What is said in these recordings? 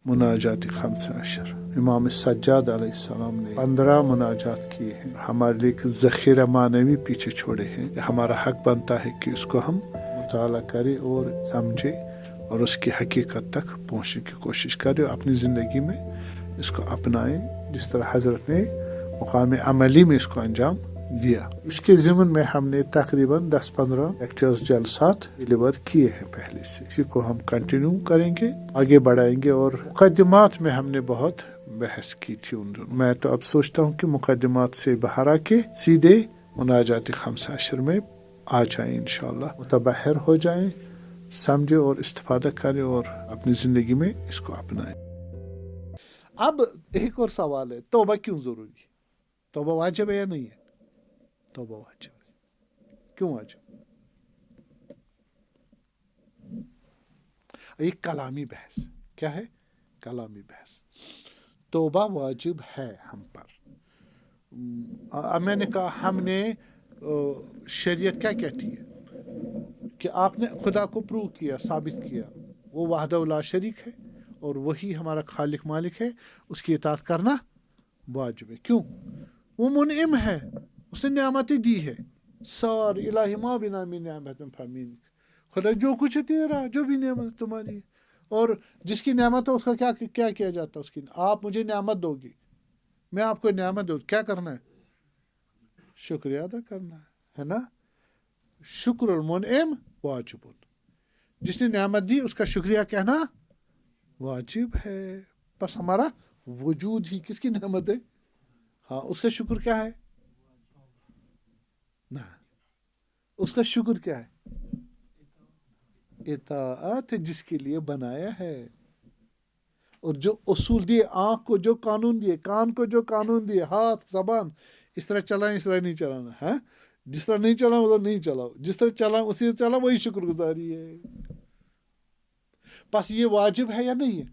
مناجات 15 امام سجاد علیہ السلام نے 15 مناجات کیے ہیں. ہمارے لیے ایک ذخیرہ معنوی پیچھے چھوڑے ہیں. ہمارا حق بنتا ہے کہ اس کو ہم مطالعہ کریں اور سمجھیں اور اس کی حقیقت تک پہنچنے کی کوشش کریں اور اپنی زندگی میں اس کو اپنائیں جس طرح حضرت نے مقام عملی میں اس کو انجام دیا. اس کے ضمن میں ہم نے تقریباً 10-15 لیکچرز جلسات ڈیلیور کیے ہیں پہلے سے. اسی کو ہم کنٹینیو کریں گے، آگے بڑھائیں گے. اور مقدمات میں ہم نے بہت بحث کی تھی. میں تو اب سوچتا ہوں کہ مقدمات سے باہر آ کے سیدھے مناجات 15 میں آ جائیں، انشاءاللہ متبحر ہو جائیں، سمجھے اور استفادہ کریں اور اپنی زندگی میں اس کو اپنائیں. اب ایک اور سوال ہے، توبہ کیوں ضروری ہے؟ توبہ واجب ہے یا نہیں ہے؟ توبہ واجب ہے. کیوں واجب؟ یہ کلامی بحث. کیا ہے؟ کلامی بحث. توبہ واجب ہے ہم پر. میں نے کہا ہم نے شریعت کیا کہتی ہے کہ آپ نے خدا کو پروو کیا، ثابت کیا وہ وحدہ لا شریک ہے اور وہی ہمارا خالق مالک ہے، اس کی اطاعت کرنا واجب ہے. کیوں؟ وہ منعم ہے، اس نے نعمتیں دی ہے. سار الہی ما بنا من نعمت فمین، خدا جو کچھ ہے تیرا، جو بھی نعمت تمہاری ہے. اور جس کی نعمت ہے اس کا کیا کیا جاتا ہے؟ اس کی آپ مجھے نعمت دو گی، میں آپ کو نعمت دوں، کیا کرنا ہے؟ شکریہ ادا کرنا ہے نا. شکر المنعم واجب. جس نے نعمت دی اس کا شکریہ کہنا واجب ہے. بس ہمارا وجود ہی کس کی نعمت ہے؟ ہاں، اس کا شکر کیا ہے؟ نہ، اس کا شکر کیا ہے؟ اطاعت جس کے لیے بنایا ہے. اور جو اصول دیے، آنکھ کو جو قانون دیے، کان کو جو قانون دیے، ہاتھ زبان اس طرح چلائیں، اس طرح نہیں چلانا ہے. جس طرح نہیں چلاؤ ادھر نہیں چلاؤ، جس طرح چلاؤ اسی طرح چلاؤ، وہی شکر گزاری ہے. بس یہ واجب ہے یا نہیں ہے؟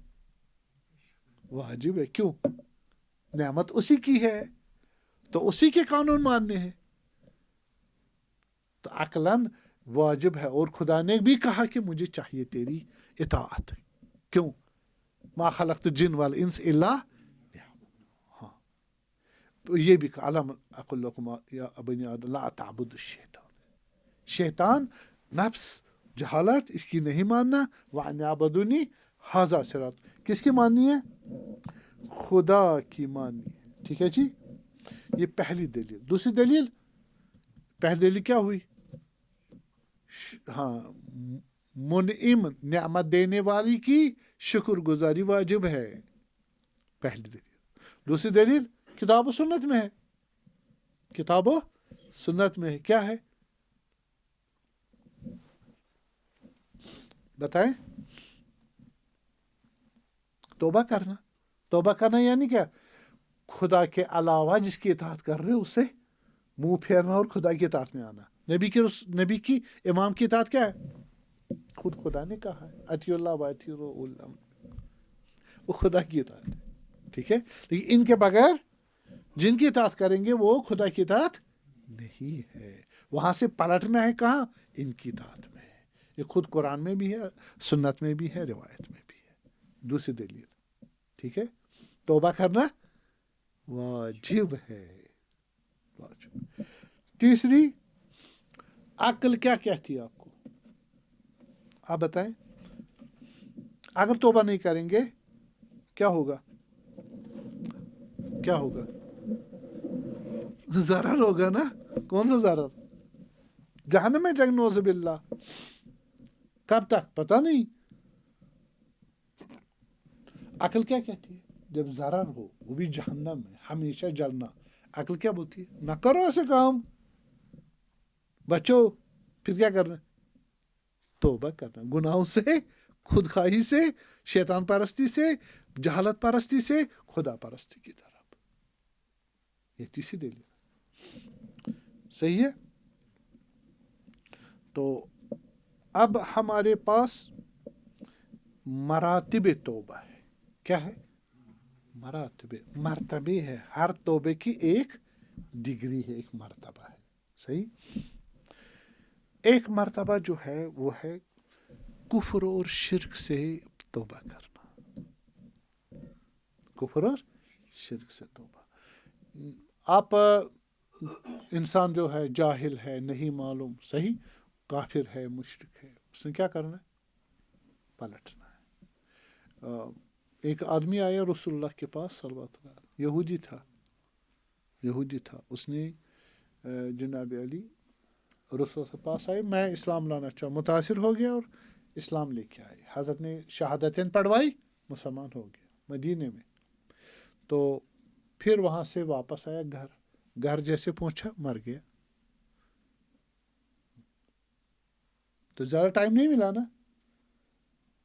واجب ہے. کیوں؟ نعمت اسی کی ہے تو اسی کے قانون ماننے ہیں. تو عقلاً واجب ہے. اور خدا نے بھی کہا کہ مجھے چاہیے تیری اطاعت. کیوں؟ ما خلقت الجن والانس الا. ہاں، یہ بھی کہا علم اقل لکم یا بنی آدم لا تعبدوا الشیطان. شیطان نفس جہالت اس کی نہیں ماننا. وان اعبدونی ھذا صراط، کس کی ماننی ہے؟ خدا کی ماننی ہے. ٹھیک ہے جی، یہ پہلی دلیل. دوسری دلیل، پہلی دلیل کیا ہوئی؟ ہاں، منعم نعمت دینے والی کی شکر گزاری واجب ہے. پہلی دلیل. دوسری دلیل کتاب و سنت میں ہے. کتاب و سنت میں ہے. کیا ہے؟ بتائیں. توبہ کرنا. توبہ کرنا یعنی کیا؟ خدا کے علاوہ جس کی اطاعت کر رہے اس سے منہ پھیرنا اور خدا کی اطاعت میں آنا. نبی کی امام کی اطاعت کیا ہے؟ خود خدا نے کہا ہے اطیعوا اللہ و اطیعوا اولی الامر، وہ خدا کی اطاعت ہے. ٹھیک ہے، لیکن ان کے بغیر جن کی اطاعت کریں گے وہ خدا کی اطاعت نہیں ہے. وہاں سے پلٹنا ہے کہاں؟ ان کی اطاعت میں. یہ خود قرآن میں بھی ہے، سنت میں بھی ہے، روایت میں بھی ہے. دوسری دلیل. ٹھیک ہے، توبہ کرنا واجب ہے. واجب. تیسری، عقل کیا کہتی ہے آپ کو؟ آپ بتائیں. اگر توبہ نہیں کریں گے کیا ہوگا؟ کیا ہوگا؟ ضرر ہوگا نا. کون سا ضرر؟ جہنم میں جنگ، نعوذ باللہ. کب تک پتہ نہیں. عقل کیا کہتی ہے؟ جب ضرر ہو، وہ بھی جہنم میں ہمیشہ جلنا، عقل کیا بولتی ہے؟ نہ کرو ایسے کام، بچو. پھر کیا کرنا؟ توبہ کرنا. گناہوں سے، خود خواہی سے، شیطان پرستی سے، جہالت پرستی سے، خدا پرستی کی طرف. یہ تیسری دلیل. صحیح ہے. تو اب ہمارے پاس مراتب توبہ ہے. کیا ہے؟ مراتب، مرتبے ہے. ہر توبے کی ایک ڈگری ہے، ایک مرتبہ ہے. صحیح. ایک مرتبہ جو ہے وہ ہے کفر اور شرک سے توبہ کرنا. کفر اور شرک سے توبہ. آپ انسان جو ہے جاہل ہے, نہیں معلوم, صحیح, کافر ہے, مشرک ہے, اس نے کیا کرنا ہے؟ پلٹنا ہے. ایک آدمی آیا رسول اللہ کے پاس صلی اللہ علیہ وسلم, یہودی تھا. اس نے جناب علی رسول کے پاس آئے, میں اسلام لانا چاہوں, متاثر ہو گیا اور اسلام لے کے آئے. حضرت نے شہادتیں پڑھوائی, مسلمان ہو گیا مدینے میں. تو پھر وہاں سے واپس آیا گھر جیسے پہنچا مر گیا. تو زیادہ ٹائم نہیں ملا نا.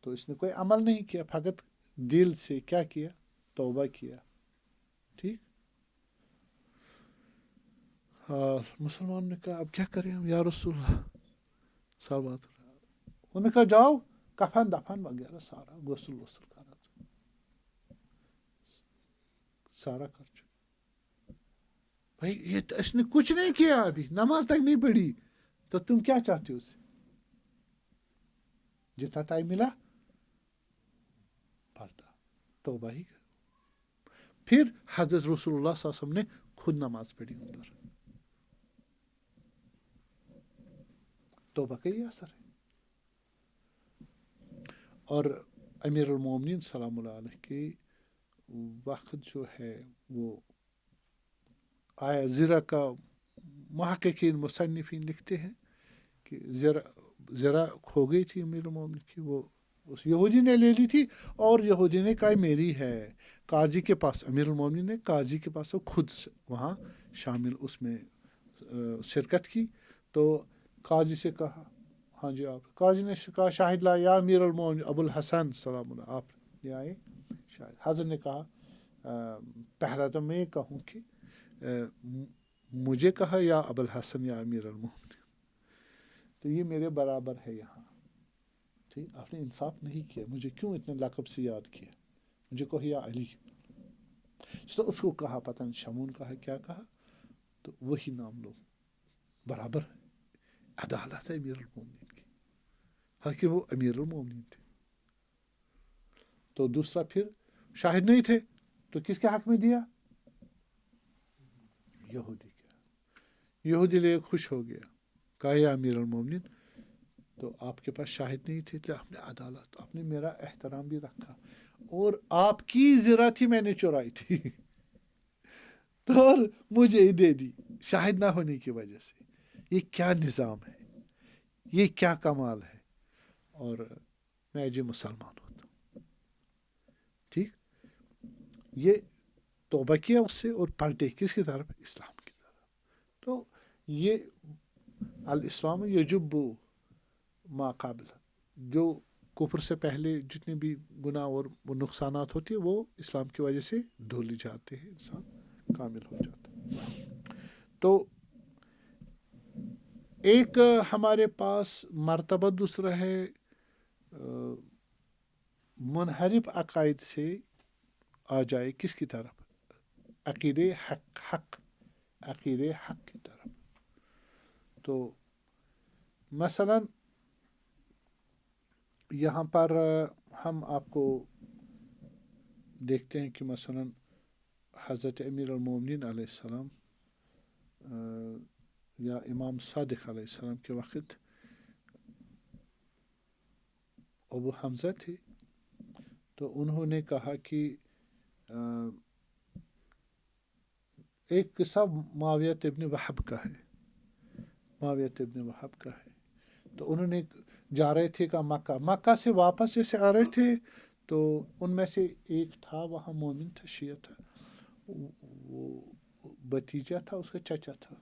تو اس نے کوئی عمل نہیں کیا, فقط دل سے کیا کیا؟ توبہ کیا. ٹھیک. مسلمان نے کہا اب کیا کریں ہم یا رسول اللہ صاحب. انہوں نے کہا جاؤ کفن دفن وغیرہ سارا غسل کرا, سارا کر چکا. بھائی یہ اس نے کچھ نہیں کیا, ابھی نماز تک نہیں پڑھی, تو تم کیا چاہتے ہو اس سے؟ جتنا ٹائم ملا پڑھتا, توبہ ہی کر. پھر حضرت رسول اللہ صلی اللہ علیہ وسلم نے خود نماز پڑھی ان پر. توبہ کا یہ اثر ہے. اور امیر المومنین سلام اللہ علیہ کے وقت جو ہے وہ آیا زرہ کا محققین مصنفین لکھتے ہیں کہ زرہ کھو گئی تھی امیر المومنین کی, وہ اس یہودی نے لے لی تھی, اور یہودی نے کہا میری ہے. قاضی کے پاس, امیر المومنین نے قاضی کے پاس خود وہاں شامل اس میں شرکت کی. تو قاضی سے کہا ہاں جی آپ, قاضی نے کہا شاہد لا یا امیر المومنین ابو الحسن سلام اللہ, آپ لے آئے شاہد. حضرت نے کہا پہلا تو میں کہوں کہ مجھے کہا یا ابو الحسن یا امیر المومنین, تو یہ میرے برابر ہے یہاں. ٹھیک, آپ نے انصاف نہیں کیا, مجھے کیوں اتنے لقب سے یاد کیا, مجھے کہو یا علی. تو اس کو کہا پتہ نہیں شمون کہا کیا کہا, تو وہی نام لو, برابر عدالت ہے امیر المومنین کی, حالانکہ وہ امیر المومنین تھے. تو دوسرا پھر شاہد نہیں تھے, تو کس کے حق میں دیا؟ یہودی کے. یہودی لے خوش ہو گیا, کہا یا امیر المومنین, تو آپ کے پاس شاہد نہیں تھے, تو آپ نے عدالت, آپ نے میرا احترام بھی رکھا, اور آپ کی زرہ تھی میں نے چرائی تھی, تو اور مجھے ہی دے دی شاہد نہ ہونے کی وجہ سے. یہ کیا نظام ہے, یہ کیا کمال ہے. اور میں جی مسلمان ہوتا ہوں. ٹھیک, یہ توبہ کیا اس سے اور پلٹے کس کی طرف؟ اسلام کی طرف. تو یہ الاسلام یجب ما قبل, جو کفر سے پہلے جتنے بھی گناہ اور نقصانات ہوتے ہیں وہ اسلام کی وجہ سے دھل جاتے ہیں, انسان کامل ہو جاتا ہے. تو ایک ہمارے پاس مرتبہ دوسرا ہے منحرف عقائد سے آ جائے کس کی طرف؟ عقیدہ حق کی طرف. تو مثلا یہاں پر ہم آپ کو دیکھتے ہیں کہ مثلا حضرت امیر المومنین علیہ السلام یا امام صادق علیہ السلام کے وقت ابو حمزہ تھے, تو انہوں نے کہا کہ ایک قصہ معاویہ ابن وہب کا ہے. تو انہوں نے جا رہے تھے کہ مکہ سے واپس جیسے آ رہے تھے, تو ان میں سے ایک تھا وہاں مومن تھا, شیعہ تھا, وہ بھتیجا تھا, اس کا چچا تھا.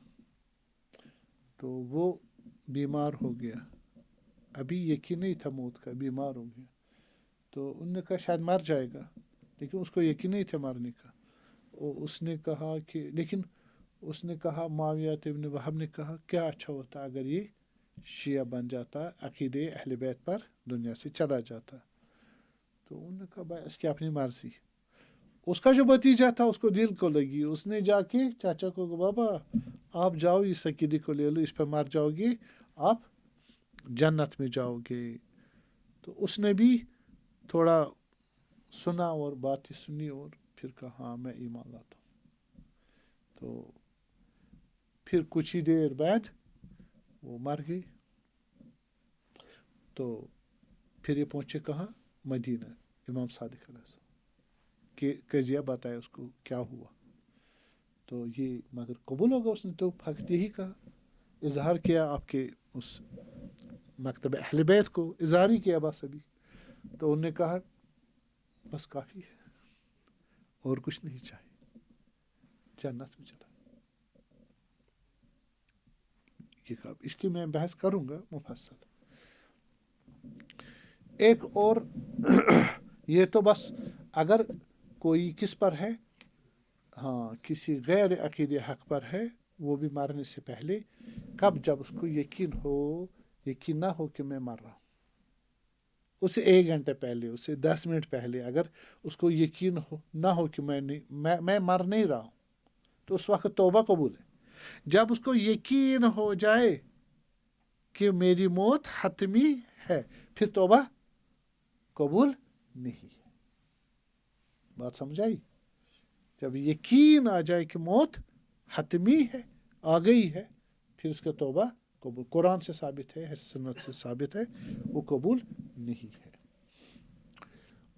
تو وہ بیمار ہو گیا, ابھی یقین نہیں تھا موت کا, بیمار ہو گیا. تو انہوں نے کہا شاید مر جائے گا, لیکن اس کو یقین نہیں تھا مرنے کا. اس نے کہا کہ معاویہ ابن وہب نے کہا کیا اچھا ہوتا اگر یہ شیعہ بن جاتا, عقیدہ اہل بیت پر دنیا سے چلا جاتا. تو انہوں نے کہا بھائی اس کی اپنی مرضی. اس کا جو بھتیجا تھا اس کو دل کو لگی, اس نے جا کے چاچا کو کہا بابا آپ جاؤ اس عقیدے کو لے لو, اس پر مر جاؤ گے, آپ جنت میں جاؤ گے. تو اس نے بھی تھوڑا سنا اور باتیں سنی اور پھر کہا ہاں میں ایمان لاتا ہوں. تو پھر کچھ ہی دیر بعد وہ مر گئی. تو پھر یہ پہنچے کہاں؟ مدینہ. امام صادق علیہ السلام کہ قضیہ بتایا اس کو کیا ہوا. تو یہ مگر قبول ہوگا. اس نے تو فقط یہی کہا، اظہار کیا آپ کے اس مکتب اہل بیت کو اظہار ہی کیا بس ابھی. تو انہوں نے کہا بس کافی ہے، اور کچھ نہیں چاہیے، جنت میں چلا. یہ کہا اس کی میں بحث کروں گا مفصل. ایک اور یہ تو بس اگر کوئی کس پر ہے، ہاں کسی غیر عقید حق پر ہے، وہ بھی مرنے سے پہلے. کب؟ جب اس کو یقین نہ ہو کہ میں مر رہا ہوں. اسے 1 گھنٹے پہلے، اسے 10 منٹ پہلے اگر اس کو یقین نہ ہو کہ میں مر نہیں رہا ہوں، تو اس وقت توبہ قبول ہے. جب اس کو یقین ہو جائے کہ میری موت حتمی ہے، پھر توبہ قبول نہیں ہے. بات سمجھ آئی؟ جب یقین آ جائے کہ موت حتمی ہے، آ گئی ہے، پھر اس کا توبہ قبول. قرآن سے ثابت ہے، سنت سے ثابت ہے، وہ قبول نہیں ہے.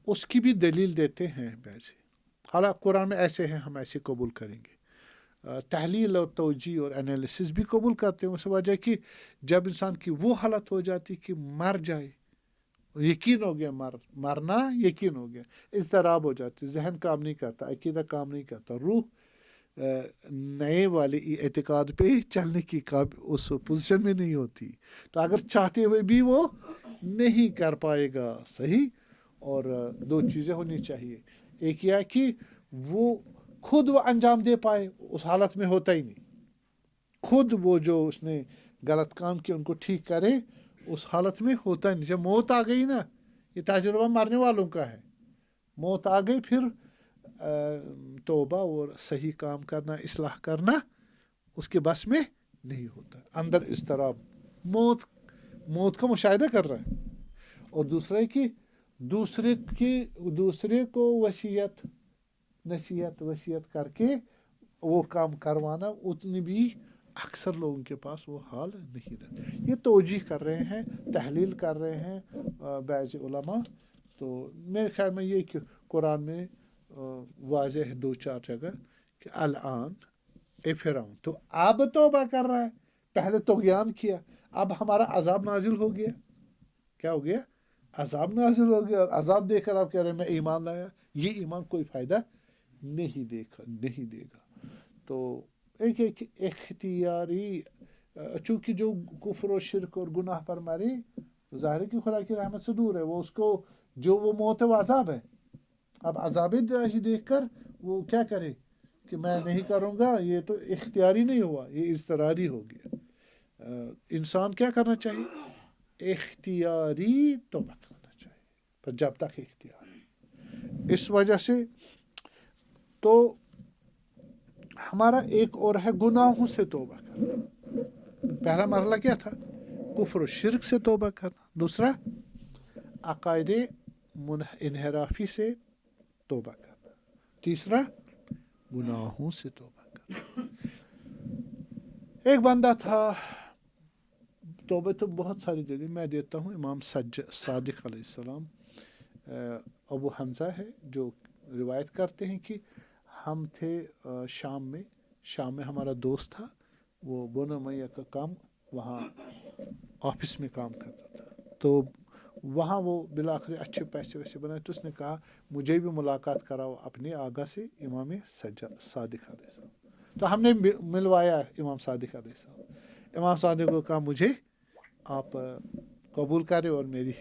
اس کی بھی دلیل دیتے ہیں ویسے. حالانکہ قرآن میں ایسے ہیں، ہم ایسے قبول کریں گے. تحلیل اور توجیہ اور انالیسس بھی قبول کرتے ہیں. اس وجہ کہ جب انسان کی وہ حالت ہو جاتی کہ مر جائے، یقین ہو گیا مرنا یقین ہو گیا، اضطراب ہو جاتی، ذہن کام نہیں کرتا، عقیدہ کام نہیں کرتا، روح نئے والے اعتقاد پہ چلنے کی اس پوزیشن میں نہیں ہوتی. تو اگر چاہتے ہوئے بھی وہ نہیں کر پائے گا. صحیح. اور 2 چیزیں ہونی چاہیے. ایک یہ کہ وہ خود وہ انجام دے پائے، اس حالت میں ہوتا ہی نہیں. خود وہ جو اس نے غلط کام کیا ان کو ٹھیک کرے، اس حالت میں ہوتا ہی نہیں. جب موت آ گئی نا، یہ تجربہ مرنے والوں کا ہے. موت آ گئی، پھر توبہ اور صحیح کام کرنا، اصلاح کرنا اس کے بس میں نہیں ہوتا. اندر اضطراب، موت کا مشاہدہ کر رہا ہے. اور دوسرا کہ دوسرے کو نصیحت کر کے وہ کام کروانا، اتنی بھی اکثر لوگوں کے پاس وہ حال نہیں رہتا. یہ توجیہ کر رہے ہیں، تحلیل کر رہے ہیں بعض علماء. تو میرے خیال میں یہ کہ قرآن میں واضح ہے 2-4 جگہ کہ الان فرعون تو اب توبہ کر رہا ہے. پہلے طغیان کیا، اب ہمارا عذاب نازل ہو گیا. کیا ہو گیا؟ عذاب نازل ہو گیا. اور عذاب دے کر آپ کہہ رہے ہیں میں ایمان لایا. یہ ایمان کوئی فائدہ نہیں دے گا. تو ایک اختیاری، چونکہ جو کفر و شرک اور گناہ پر مرے، ظاہر کی خدا کی رحمت سے دور ہے. وہ اس کو جو وہ موت ہے وہ عذاب ہے. اب عذاب ہی دیکھ کر وہ کیا کرے کہ میں نہیں کروں گا. یہ تو اختیاری نہیں ہوا، یہ اضطراری ہو گیا. انسان کیا کرنا چاہیے؟ اختیاری توبہ کرنا چاہیے، پر جب تک اختیار ہے. اس وجہ سے تو ہمارا ایک اور ہے گناہوں سے توبہ کرنا. پہلا مرحلہ کیا تھا؟ کفر و شرک سے توبہ کرنا. دوسرا عقائد انحرافی سے توبہ کرنا. تیسرا گناہوں سے توبہ کرنا. ایک بندہ تھا، توبہ تو بہت ساری دلیل میں دیتا ہوں. امام صادق علیہ السلام، ابو حمزہ ہے جو روایت کرتے ہیں کہ ہم تھے شام میں ہمارا دوست تھا. وہ بنو امیہ کا کام وہاں آفس میں کام کرتا تھا. تو وہاں وہ بالآخر اچھے پیسے ویسے بنائے. تو اس نے کہا مجھے بھی ملاقات کراؤ اپنے آگا سے، امام صادق علیہ السلام. تو ہم نے ملوایا امام صادق علیہ السلام. امام صادق کو کہا مجھے آپ قبول کرے اور میری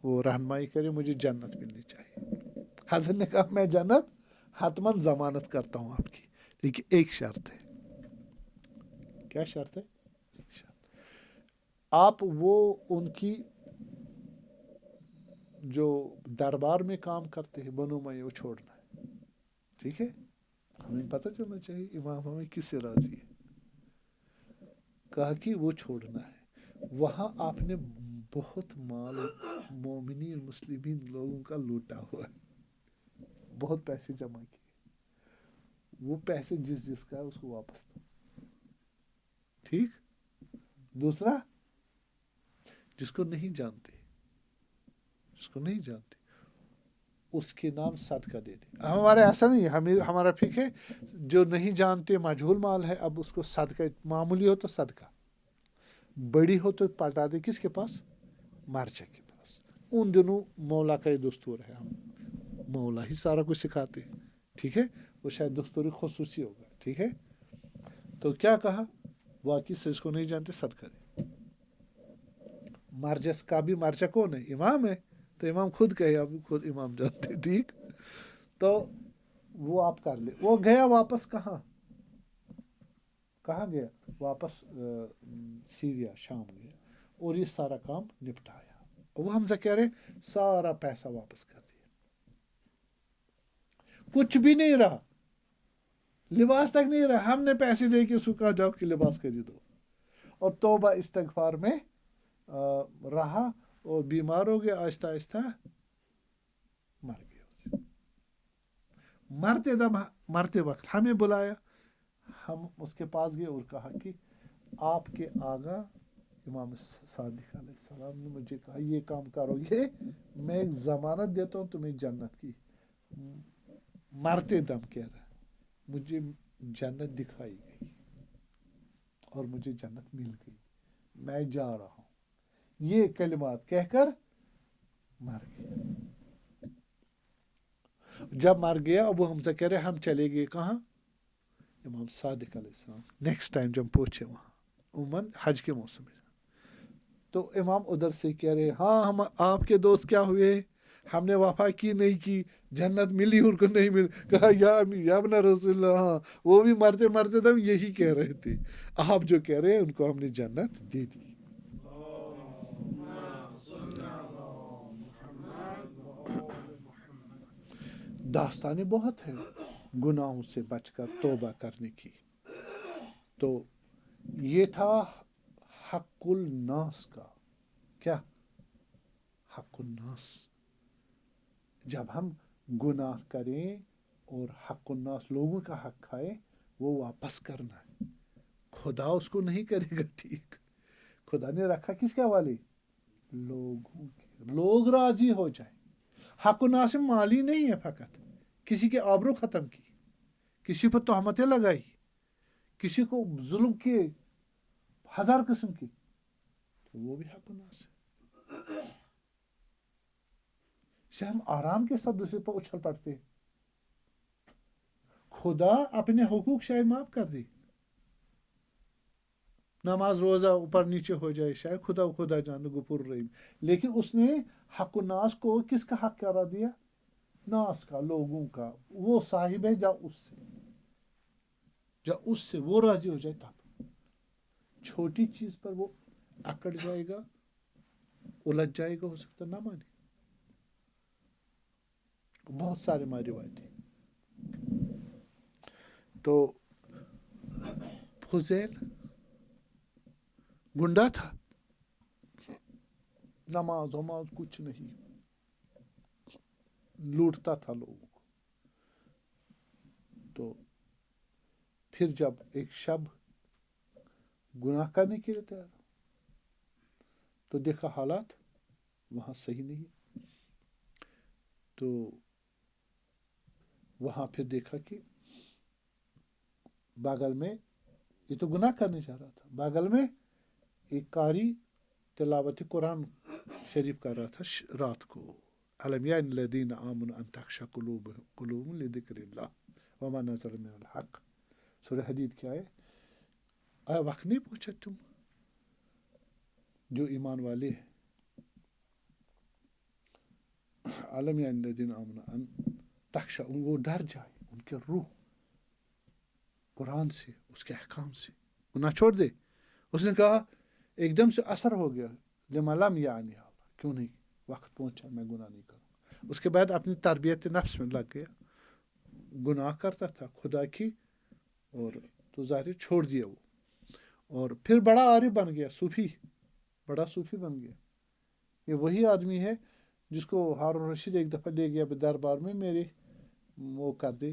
وہ رہنمائی کرے، مجھے جنت ملنی چاہیے. حضرت نے کہا میں جنت حتماً ضمانت کرتا ہوں آپ کی، لیکن ایک شرط ہے. کیا شرط ہے؟ ایک شرط، آپ وہ ان کی جو دربار میں کام کرتے ہیں بنو امیہ وہ چھوڑنا ہے. ٹھیک ہے؟ ہمیں پتہ چلنا چاہیے امام ہمیں کس سے راضی ہے. کہا کہ وہ چھوڑنا ہے. وہاں آپ نے بہت مال مومنین مسلمین لوگوں کا لوٹا ہوا ہے، بہت پیسے جمع کیے. وہ پیسے جس کا ہے اس کو واپس دو. ٹھیک. دوسرا جس کو نہیں جانتے اس کے نام صدقہ دے دے. ہمارے ایسا نہیں ہے, ہمارا فقہ ہے جو نہیں جانتے مجہول مال ہے اب اس کو صدقہ, معمولی ہو تو صدقہ, بڑی ہو تو پلٹا دے کس کے پاس, مرجع کے پاس. ان دنوں مولا کا یہ دستور ہے, ہم مولا ہی سارا کچھ سکھاتے ہیں. ٹھیک ہے, وہ شاید دستور خصوصی ہوگا. ٹھیک ہے, تو کیا کہا, واقعی سے اس کو نہیں جانتے صدقہ دے. مرجع کا بھی مرجع کون ہے, امام ہے, تو امام خود کہے, اب خود امام جانتے. ٹھیک, تو وہ آپ کر لے. وہ گیا واپس کہاں گیا, واپس سیریا, شام گیا, اور یہ سارا کام نپٹایا. وہ حمزہ کہہ رہے سارا پیسہ واپس کر دیا, کچھ بھی نہیں رہا, لباس تک نہیں رہا. ہم نے پیسے دے کے اس کو کہا جاؤ کہ لباس خریدو, اور توبہ استغفار میں رہا, اور بیمار ہو گیا, آہستہ آہستہ مر گیا. مرتے وقت ہمیں بلایا, ہم اس کے پاس گئے اور کہا کہ آپ کے آغا امام صادق علیہ السلام نے مجھے کہا یہ کام کرو گے, میں ایک ضمانت دیتا ہوں تمہیں جنت کی. مرتے دم کہہ رہا, مجھے جنت دکھائی گئی اور مجھے جنت مل گئی, میں جا رہا ہوں. یہ کلمات کہہ کر مر گیا. جب مر گیا ابو حمزہ کہہ رہے ہم چلے گئے کہاں, امام صادق علیہ السلام. نیکسٹ ٹائم جب پہنچے وہاں, عموماً حج کے موسم میں, تو امام ادھر سے کہہ رہے ہاں ہم آپ کے دوست کیا ہوئے, ہم نے وفا کی نہیں کی, جنت ملی ان کو نہیں ملی. کہا یا ابن رسول اللہ, ہاں وہ بھی مرتے مرتے دم یہی کہہ رہے تھے, آپ جو کہہ رہے ہیں ان کو ہم نے جنت دے دی. داستانیں بہت ہیں گناہوں سے بچ کر توبہ کرنے کی. تو یہ تھا حق الناس کا. کیا حق الناس, جب ہم گناہ کریں اور حق الناس لوگوں کا حق کھائے, وہ واپس کرنا ہے. خدا اس کو نہیں کرے گا. ٹھیک, خدا نے رکھا کس کے حوالے, لوگوں کے, لوگ راضی ہو جائیں. حق الناس مالی نہیں ہے فقط, کسی کے آبرو ختم کی, کسی پر تہمتیں لگائی, کسی کو ظلم کیے, ہزار قسم کی, تو وہ بھی حق الناس ہے. اسے ہم آرام کے ساتھ دوسرے پر اچھل پڑتے ہیں. خدا اپنے حقوق شاید معاف کر دے, نماز روزہ اوپر نیچے ہو جائے, شاید خدا جان غفور رحیم, لیکن اس نے حق الناس کو کس کا حق قرار دیا, ناس کا, لوگوں کا. وہ صاحب ہے جا اس سے وہ راضی ہو جائے تب. چھوٹی چیز پر وہ اکڑ جائے گا, الجھ جائے گا, ہو سکتا نہ مانے. بہت سارے ہماری روایتیں. تو فضیل گنڈا تھا, نماز وماز کچھ نہیں, لوٹتا تھا لوگوں کو. تو پھر جب ایک شب گناہ کرنے کے لیے تیار, تو دیکھا حالات وہاں صحیح نہیں. تو وہاں پھر دیکھا کہ بغل میں, یہ تو گناہ کرنے جا رہا تھا, بغل میں ایک قاری تلاوت قرآن شریف کر رہا تھا رات کو. الم یعن الذین آمنوا ان تخشع قلوبهم لذکر اللہ وما نزل من الحق. سورہ حدید کیا ہے, آیا وقت نہیں پوچھا تم جو ایمان والے ہیں, الم یعن الذین آمنوا ان تخشع, وہ ڈر جائے, ان کے روح قرآن سے, اس کے احکام سے, گناہ چھوڑ دے. اس نے کہا ایک دم سے اثر ہو گیا, لما لم یعنی اللہ, کیوں نہیں, وقت پہنچا, میں گناہ نہیں کروں. اس کے بعد اپنی تربیت نفس میں لگ گیا, گناہ کرتا تھا خدا کی, اور تو ظاہر چھوڑ دیا وہ. اور پھر بڑا عارف بن گیا, صوفی, بڑا صوفی بن گیا. یہ وہی آدمی ہے جس کو ہارون رشید ایک دفعہ لے گیا دربار میں, میرے وہ کر دے,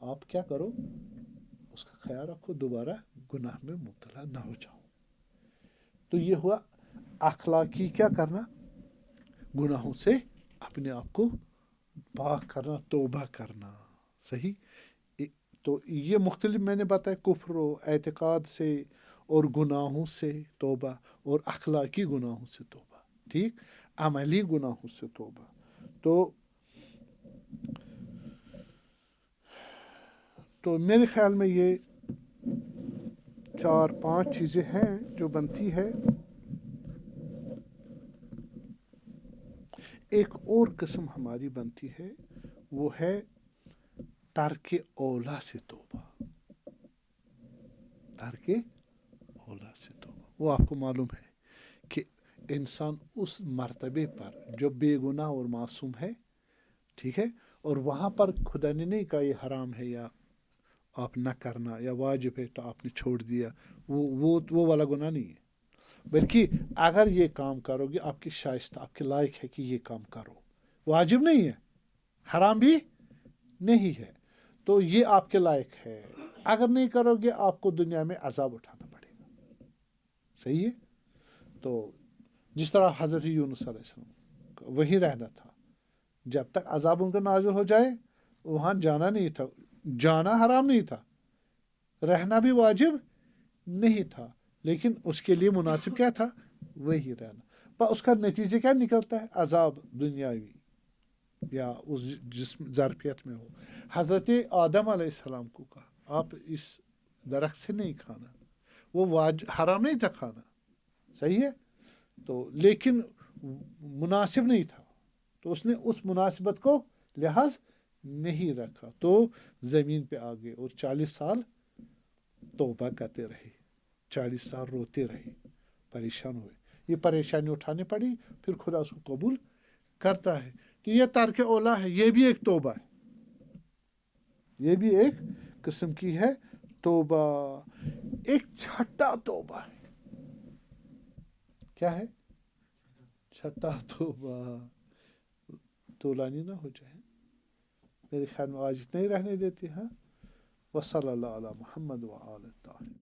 آپ کیا کرو، اس کا خیال رکھو دوبارہ گناہ میں مبتلا نہ ہو جاؤ. تو یہ ہوا اخلاقی کیا کرنا، گناہوں سے اپنے آپ کو پاک کرنا، توبہ کرنا. صحیح. تو یہ مختلف میں نے بتایا، کفر و اعتقاد سے اور گناہوں سے توبہ، اور اخلاقی گناہوں سے توبہ، ٹھیک، عملی گناہوں سے توبہ. تو میرے خیال میں یہ 4-5 چیزیں ہیں جو بنتی ہے. ایک اور قسم ہماری بنتی ہے، وہ ہے ترک اولا سے توبہ. ترک اولا سے توبہ. وہ آپ کو معلوم ہے کہ انسان اس مرتبے پر جو بے گناہ اور معصوم ہے، ٹھیک ہے، اور وہاں پر خدا نے نہیں کہا یہ حرام ہے یا آپ نہ کرنا، یا واجب ہے تو آپ نے چھوڑ دیا، وہ والا گناہ نہیں ہے. بلکہ اگر یہ کام کرو گے، آپ کی شائستہ، آپ کے لائق ہے کہ یہ کام کرو، واجب نہیں ہے، حرام بھی نہیں ہے، تو یہ آپ کے لائق ہے. اگر نہیں کرو گے آپ کو دنیا میں عذاب اٹھانا پڑے گا. صحیح ہے. تو جس طرح حضرت یونس علیہ السلام وہی رہنا تھا جب تک عذاب ان کا نازل ہو جائے، وہاں جانا نہیں تھا. جانا حرام نہیں تھا، رہنا بھی واجب نہیں تھا، لیکن اس کے لیے مناسب کیا تھا، وہی رہنا. پر اس کا نتیجہ کیا نکلتا ہے، عذاب دنیاوی یا اس جسم ظرفیت میں ہو. حضرت آدم علیہ السلام کو کہا آپ اس درخت سے نہیں کھانا، وہ حرام نہیں تھا کھانا. صحیح ہے. تو لیکن مناسب نہیں تھا، تو اس نے اس مناسبت کو لحاظ نہیں رکھا، تو زمین پہ آ گئے اور 40 سال توبہ کرتے رہے، 40 سال روتے رہے، پریشان ہوئے. یہ پریشانی اٹھانی پڑی، پھر خدا اس کو قبول کرتا ہے. تو یہ ترک اولا ہے، یہ بھی ایک توبہ ہے، یہ بھی ایک قسم کی ہے توبہ. ایک چھٹا توبہ ہے. کیا ہے؟ چھٹا توبہ. طولانی نہ ہو جائے، میرے خیال میں آج اتنے ہی رہنے دیتے ہیں. وصلی اللہ علی محمد وآلہ الطاہرین.